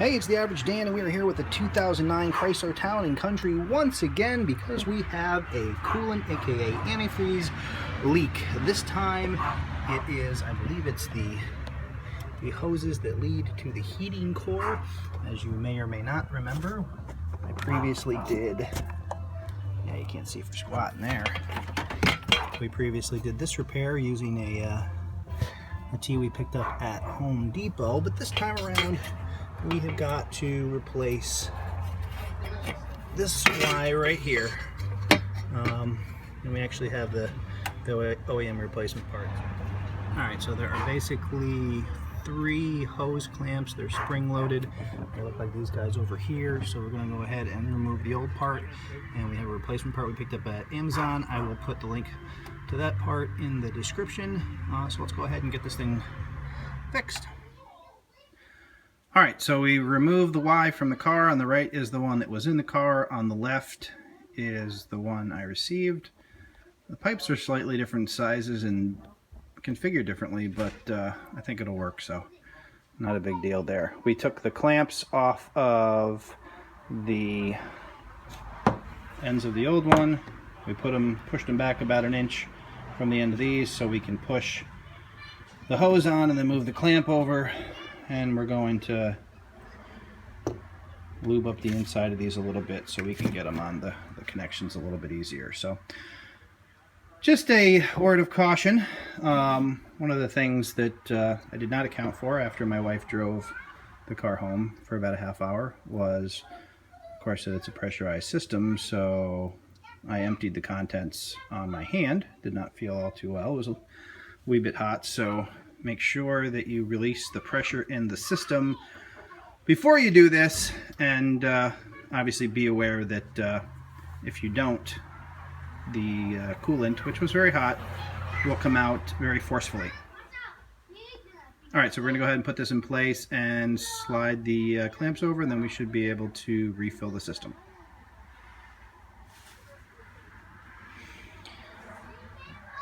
Hey, it's the Average Dan, and we are here with the 2009 Chrysler Town & Country once again because we have a coolant, aka antifreeze, leak. This time it is, I believe it's the hoses that lead to the heating core. As you may or may not remember, I previously did, yeah, you can't see for squatting there. We previously did this repair using a tee we picked up at Home Depot, but this time around we have got to replace this Y right here. And we actually have the OEM replacement parts. Alright, so there are basically 3 hose clamps. They're spring loaded. They look like these guys over here. So we're going to go ahead and remove the old part. And we have a replacement part we picked up at Amazon. I will put the link to that part in the description. So let's go ahead and get this thing fixed. Alright, so we removed the Y from the car. On the right is the one that was in the car. On the left is the one I received. The pipes are slightly different sizes and configured differently, but I think it'll work, so not a big deal there. We took the clamps off of the ends of the old one. We pushed them back about an inch from the end of these so we can push the hose on and then move the clamp over. And we're going to lube up the inside of these a little bit so we can get them on the connections a little bit easier. So just a word of caution. One of the things that I did not account for after my wife drove the car home for about a half hour was, of course, that it's a pressurized system, so I emptied the contents on my hand. Did not feel all too well. It was a wee bit hot, so make sure that you release the pressure in the system before you do this, and obviously be aware that if you don't, the coolant, which was very hot, will come out very forcefully. Alright, so we're going to go ahead and put this in place and slide the clamps over, and then we should be able to refill the system.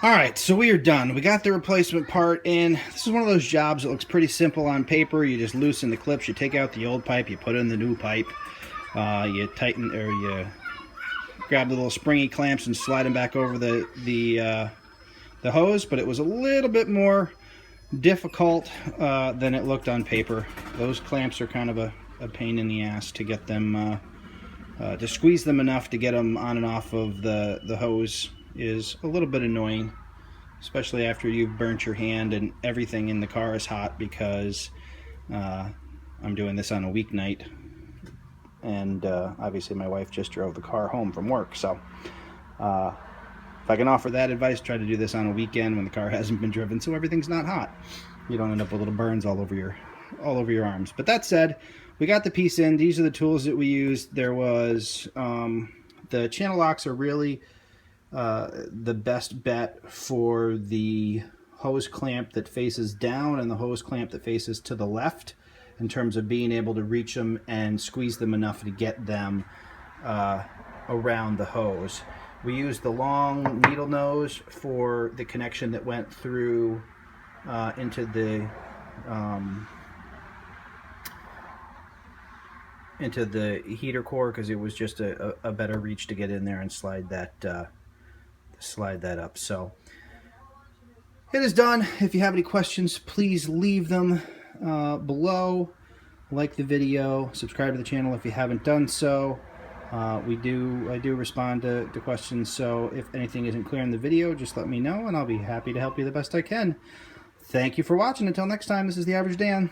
Alright, so we are done. We got the replacement part in. This is one of those jobs that looks pretty simple on paper. You just loosen the clips, you take out the old pipe, you put in the new pipe, you tighten, or you grab the little springy clamps and slide them back over the hose, but it was a little bit more difficult than it looked on paper. Those clamps are kind of a pain in the ass to get them, to squeeze them enough to get them on and off of the hose is a little bit annoying, especially after you've burnt your hand and everything in the car is hot, because I'm doing this on a weeknight, and obviously my wife just drove the car home from work. So if I can offer that advice, try to do this on a weekend when the car hasn't been driven, so everything's not hot. You don't end up with little burns all over your arms. But that said, we got the piece in. These are the tools that we used. There was the channel locks are really the best bet for the hose clamp that faces down and the hose clamp that faces to the left, in terms of being able to reach them and squeeze them enough to get them around the hose. We used the long needle nose for the connection that went through into the heater core, because it was just a better reach to get in there and slide that up. So it is done. If you have any questions, please leave them below. Like the video, subscribe to the channel if you haven't done so. I do respond to questions, so if anything isn't clear in the video, just let me know and I'll be happy to help you the best I can. Thank you for watching. Until next time, this is the Average Dan.